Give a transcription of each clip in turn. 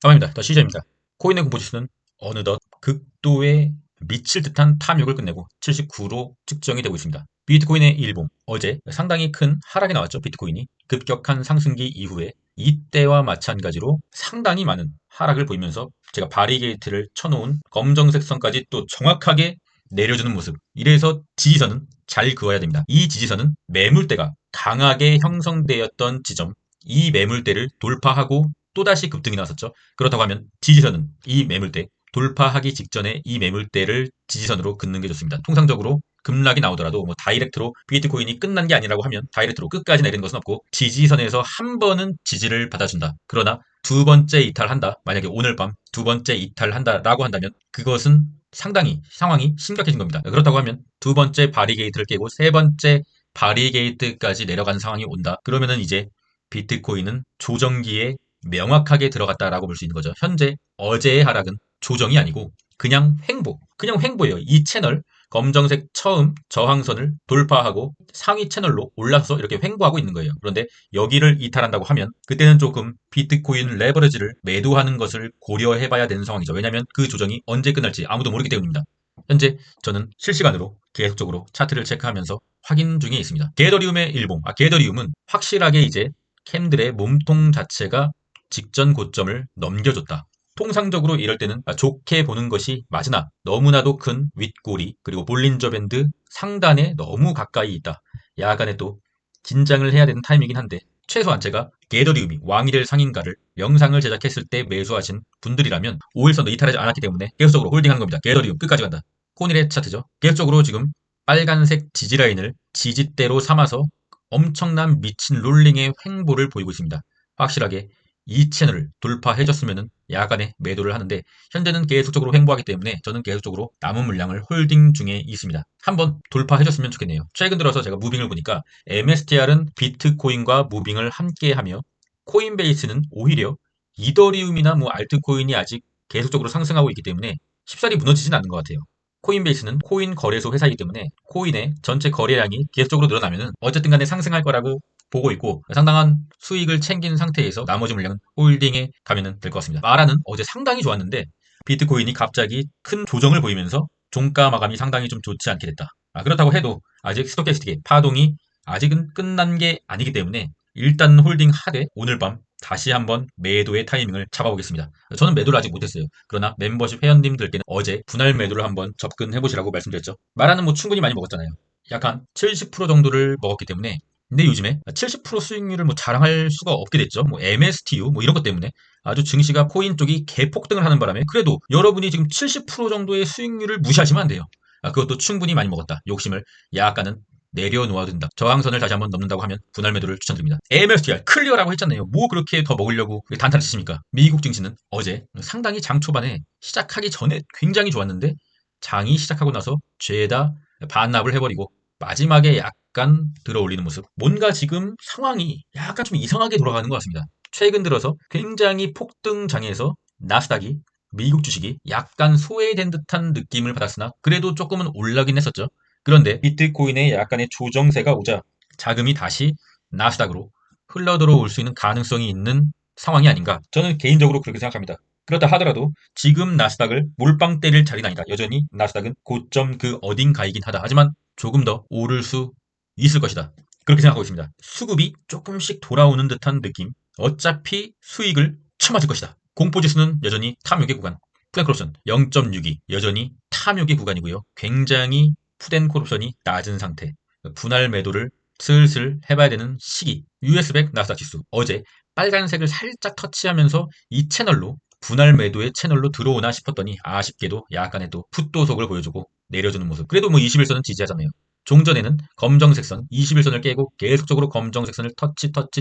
다음입니다. 더 시저입니다. 코인의 공포지수는 어느덧 극도의 미칠 듯한 탐욕을 끝내고 79로 측정이 되고 있습니다. 비트코인의 일봉, 어제 상당히 큰 하락이 나왔죠. 비트코인이 급격한 상승기 이후에 이때와 마찬가지로 상당히 많은 하락을 보이면서 제가 바리게이트를 쳐놓은 검정색 선까지 또 정확하게 내려주는 모습. 이래서 지지선은 잘 그어야 됩니다. 이 지지선은 매물대가 강하게 형성되었던 지점, 이 매물대를 돌파하고 또다시 급등이 나왔었죠. 그렇다고 하면 지지선은 이 매물대, 돌파하기 직전에 이 매물대를 지지선으로 긋는 게 좋습니다. 통상적으로 급락이 나오더라도 뭐 다이렉트로 비트코인이 끝난 게 아니라고 하면 다이렉트로 끝까지 내리는 것은 없고 지지선에서 한 번은 지지를 받아준다. 그러나 두 번째 이탈한다. 만약에 오늘 밤 두 번째 이탈한다라고 한다면 그것은 상당히 상황이 심각해진 겁니다. 그렇다고 하면 두 번째 바리게이트를 깨고 세 번째 바리게이트까지 내려가는 상황이 온다. 그러면은 이제 비트코인은 조정기에 명확하게 들어갔다라고 볼 수 있는 거죠. 현재 어제의 하락은 조정이 아니고 그냥 횡보예요. 이 채널 검정색 처음 저항선을 돌파하고 상위 채널로 올라서 이렇게 횡보하고 있는 거예요. 그런데 여기를 이탈한다고 하면 그때는 조금 비트코인 레버리지를 매도하는 것을 고려해봐야 되는 상황이죠. 왜냐하면 그 조정이 언제 끝날지 아무도 모르기 때문입니다. 현재 저는 실시간으로 계속적으로 차트를 체크하면서 확인 중에 있습니다. 게더리움의 일봉, 게더리움은 확실하게 이제 캔들의 몸통 자체가 직전 고점을 넘겨줬다. 통상적으로 이럴 때는 좋게 보는 것이 맞으나 너무나도 큰 윗꼬리 그리고 볼린저 밴드 상단에 너무 가까이 있다. 야간에 또 긴장을 해야 되는 타임이긴 한데 최소한 제가 게더리움이 왕이 될 상인가를 영상을 제작했을 때 매수하신 분들이라면 5일선도 이탈하지 않았기 때문에 계속적으로 홀딩하는 겁니다. 게더리움 끝까지 간다. 코닐의 차트죠. 계속적으로 지금 빨간색 지지라인을 지지대로 삼아서 엄청난 미친 롤링의 횡보를 보이고 있습니다. 확실하게 이 채널을 돌파해줬으면 야간에 매도를 하는데 현재는 계속적으로 횡보하기 때문에 저는 계속적으로 남은 물량을 홀딩 중에 있습니다. 한번 돌파해줬으면 좋겠네요. 최근 들어서 제가 무빙을 보니까 MSTR은 비트코인과 무빙을 함께하며 코인베이스는 오히려 이더리움이나 뭐 알트코인이 아직 계속적으로 상승하고 있기 때문에 쉽사리 무너지진 않는 것 같아요. 코인베이스는 코인 거래소 회사이기 때문에 코인의 전체 거래량이 계속적으로 늘어나면은 어쨌든 간에 상승할 거라고 보고 있고 상당한 수익을 챙긴 상태에서 나머지 물량은 홀딩에 가면 될 것 같습니다. 마라는 어제 상당히 좋았는데 비트코인이 갑자기 큰 조정을 보이면서 종가 마감이 상당히 좀 좋지 않게 됐다. 그렇다고 해도 아직 스토캐스틱의 파동이 아직은 끝난 게 아니기 때문에 일단 홀딩 하되 오늘 밤 다시 한번 매도의 타이밍을 잡아보겠습니다. 저는 매도를 아직 못했어요. 그러나 멤버십 회원님들께는 어제 분할 매도를 한번 접근해보시라고 말씀드렸죠. 마라는 뭐 충분히 많이 먹었잖아요. 약 한 70% 정도를 먹었기 때문에 근데 요즘에 70% 수익률을 뭐 자랑할 수가 없게 됐죠. 뭐 MSTU 뭐 이런 것 때문에 아주 증시가 코인 쪽이 개폭등을 하는 바람에 그래도 여러분이 지금 70% 정도의 수익률을 무시하시면 안 돼요. 그것도 충분히 많이 먹었다. 욕심을 약간은 내려놓아야 된다. 저항선을 다시 한번 넘는다고 하면 분할 매도를 추천드립니다. MSTR 클리어라고 했잖아요. 뭐 그렇게 더 먹으려고 단타를 치십니까? 미국 증시는 어제 상당히 장 초반에 시작하기 전에 굉장히 좋았는데 장이 시작하고 나서 죄다 반납을 해버리고 마지막에 약간 들어올리는 모습. 뭔가 지금 상황이 약간 좀 이상하게 돌아가는 것 같습니다. 최근 들어서 굉장히 폭등장에서 나스닥이 미국 주식이 약간 소외된 듯한 느낌을 받았으나 그래도 조금은 올라긴 했었죠. 그런데 비트코인의 약간의 조정세가 오자 자금이 다시 나스닥으로 흘러들어올 수 있는 가능성이 있는 상황이 아닌가. 저는 개인적으로 그렇게 생각합니다. 그렇다 하더라도 지금 나스닥을 몰빵 때릴 자리는 아니다. 여전히 나스닥은 고점 그 어딘가이긴 하다. 하지만 조금 더 오를 수 있을 것이다. 그렇게 생각하고 있습니다. 수급이 조금씩 돌아오는 듯한 느낌. 어차피 수익을 쳐맞을 것이다. 공포지수는 여전히 탐욕의 구간. 푸덴크롭션 0.62 여전히 탐욕의 구간이고요. 굉장히 푸덴코롭션이 낮은 상태. 분할 매도를 슬슬 해봐야 되는 시기. US100 나스닥 지수 어제 빨간색을 살짝 터치하면서 이 채널로 분할 매도의 채널로 들어오나 싶었더니 아쉽게도 약간의 또 풋도속을 보여주고 내려주는 모습. 그래도 뭐 21선은 지지하잖아요. 종전에는 검정색 선 21선을 깨고 계속적으로 검정색 선을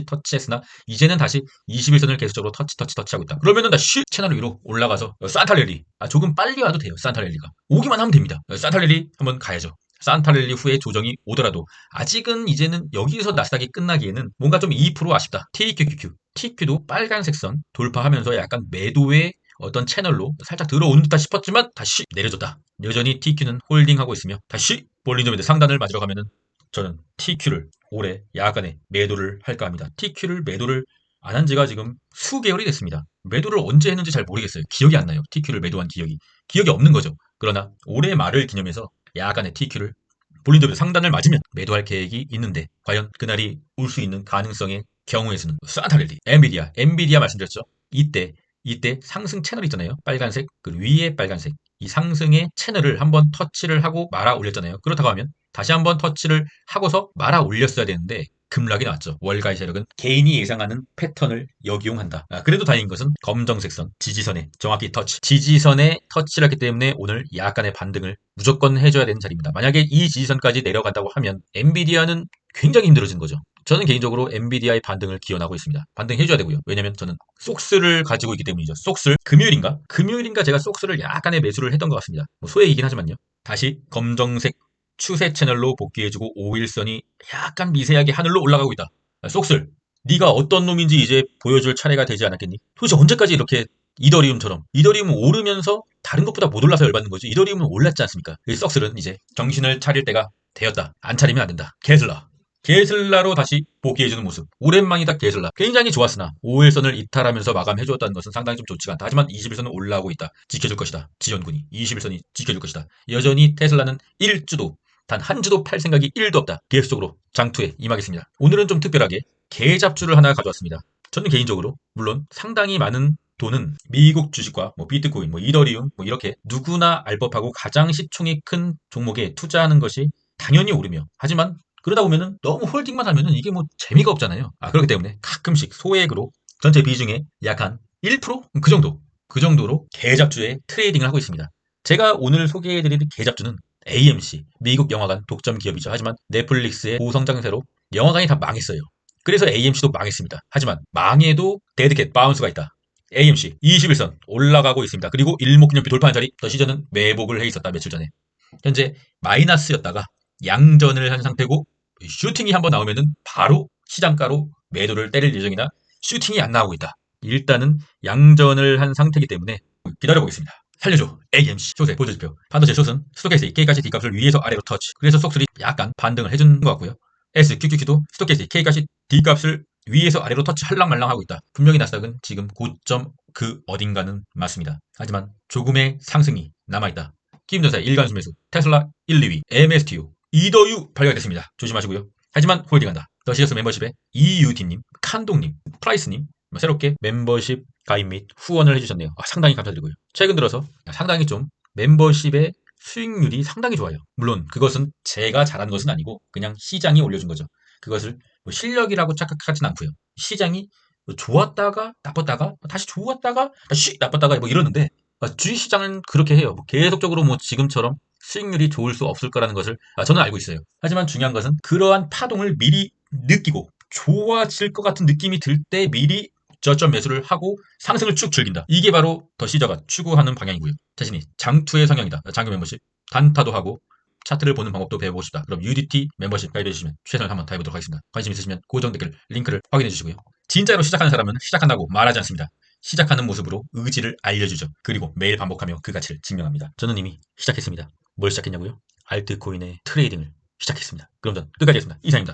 터치했으나 이제는 다시 21선을 계속적으로 터치하고 있다. 그러면은 다시 채널 위로 올라가서 산타랠리 조금 빨리 와도 돼요. 산타랠리가 오기만 하면 됩니다. 산타랠리 한번 가야죠. 산타랠리 후에 조정이 오더라도 아직은 이제는 여기서 나스닥이 끝나기에는 뭔가 좀 2% 아쉽다. TQ도 빨간색 선 돌파하면서 약간 매도의 어떤 채널로 살짝 들어온 듯다 싶었지만 다시 내려줬다. 여전히 TQ는 홀딩하고 있으며 다시 볼린저 밴드 상단을 맞으러 가면은 저는 TQ를 올해 야간에 매도를 할까 합니다. TQ를 매도를 안 한 지가 지금 수개월이 됐습니다. 매도를 언제 했는지 잘 모르겠어요. 기억이 안 나요. TQ를 매도한 기억이 없는 거죠. 그러나 올해 말을 기념해서 약간의 TQ를 볼린저밴드 상단을 맞으면 매도할 계획이 있는데 과연 그날이 올 수 있는 가능성의 경우의 수는 산타랠리, 엔비디아 말씀드렸죠. 이때 상승 채널 있잖아요. 빨간색, 그 위에 빨간색. 이 상승의 채널을 한번 터치를 하고 말아 올렸잖아요. 그렇다고 하면 다시 한번 터치를 하고서 말아 올렸어야 되는데 급락이 나왔죠. 월가의 세력은 개인이 예상하는 패턴을 역이용한다. 그래도 다행인 것은 검정색 선, 지지선에 정확히 터치. 지지선에 터치를 했기 때문에 오늘 약간의 반등을 무조건 해줘야 되는 자리입니다. 만약에 이 지지선까지 내려간다고 하면 엔비디아는 굉장히 힘들어지는 거죠. 저는 개인적으로 엔비디아의 반등을 기원하고 있습니다. 반등해줘야 되고요. 왜냐면 저는 속스를 가지고 있기 때문이죠. 속스 금요일인가 제가 속스를 약간의 매수를 했던 것 같습니다. 뭐 소액이긴 하지만요. 다시 검정색 추세 채널로 복귀해주고 5일선이 약간 미세하게 하늘로 올라가고 있다. 속슬, 네가 어떤 놈인지 이제 보여줄 차례가 되지 않았겠니? 도대체 언제까지 이렇게 이더리움은 오르면서 다른 것보다 못 올라서 열받는 거지. 이더리움은 올랐지 않습니까? 이 썩슬은 이제 정신을 차릴 때가 되었다. 안 차리면 안 된다. 게슬라로 다시 복귀해주는 모습. 오랜만이다 게슬라. 굉장히 좋았으나 5일선을 이탈하면서 마감해주었다는 것은 상당히 좀 좋지가 않다. 하지만 21선은 올라오고 있다. 지켜줄 것이다. 지연군이 21선이 지켜줄 것이다. 여전히 테슬라는 1주도 단 한 주도 팔 생각이 1도 없다. 계속적으로 장투에 임하겠습니다. 오늘은 좀 특별하게 개잡주를 하나 가져왔습니다. 저는 개인적으로 물론 상당히 많은 돈은 미국 주식과 뭐 비트코인, 뭐 이더리움, 뭐 이렇게 누구나 알 법하고 가장 시총이 큰 종목에 투자하는 것이 당연히 오르며 하지만 그러다 보면은 너무 홀딩만 하면은 이게 뭐 재미가 없잖아요. 그렇기 때문에 가끔씩 소액으로 전체 비중의 약 한 1%? 그 정도로 개잡주의 트레이딩을 하고 있습니다. 제가 오늘 소개해드릴 개잡주는 AMC, 미국 영화관 독점 기업이죠. 하지만 넷플릭스의 고성장세로 영화관이 다 망했어요. 그래서 AMC도 망했습니다. 하지만 망해도 데드캣 바운스가 있다. AMC 21선 올라가고 있습니다. 그리고 일목기념비 돌파한 자리 더 시전은 매복을 해 있었다. 며칠 전에. 현재 마이너스였다가 양전을 한 상태고 슈팅이 한번 나오면은 바로 시장가로 매도를 때릴 예정이나 슈팅이 안 나오고 있다. 일단은 양전을 한 상태이기 때문에 기다려보겠습니다. 살려줘. AMC 쇼세 보조지표. 반도체 숏은 스토캐스틱 K가시 D값을 위에서 아래로 터치. 그래서 속술이 약간 반등을 해준 것 같고요. SQQQ도 스토캐스틱 K가시 D값을 위에서 아래로 터치 할랑말랑 하고 있다. 분명히 나스닥은 지금 고점 그 어딘가는 맞습니다. 하지만 조금의 상승이 남아있다. 키움전자 일간수 매수, 테슬라 1, 2위, MSTU, 이더유 발각됐습니다. 조심하시고요. 하지만 홀딩한다. 더 시저스 멤버십에 EUT님, 칸동님, 프라이스님 새롭게 멤버십 가입 및 후원을 해주셨네요. 상당히 감사드리고요. 최근 들어서 상당히 좀 멤버십의 수익률이 상당히 좋아요. 물론 그것은 제가 잘한 것은 아니고 그냥 시장이 올려준 거죠. 그것을 뭐 실력이라고 착각하진 않고요. 시장이 좋았다가 나빴다가 다시 좋았다가 다시 나빴다가 뭐 이러는데 주식시장은 그렇게 해요. 뭐 계속적으로 뭐 지금처럼 수익률이 좋을 수 없을 거라는 것을 저는 알고 있어요. 하지만 중요한 것은 그러한 파동을 미리 느끼고 좋아질 것 같은 느낌이 들 때 미리 저점 매수를 하고 상승을 쭉 즐긴다. 이게 바로 더 시저가 추구하는 방향이고요. 자신이 장투의 성향이다. 장기 멤버십 단타도 하고 차트를 보는 방법도 배워보고 싶다. 그럼 UDT 멤버십 가입해주시면 최선을 한번 다해보도록 하겠습니다. 관심 있으시면 고정 댓글 링크를 확인해주시고요. 진짜로 시작하는 사람은 시작한다고 말하지 않습니다. 시작하는 모습으로 의지를 알려주죠. 그리고 매일 반복하며 그 가치를 증명합니다. 저는 이미 시작했습니다. 뭘 시작했냐고요? 알트코인의 트레이딩을 시작했습니다. 그럼 전 끝까지 했습니다. 이상입니다.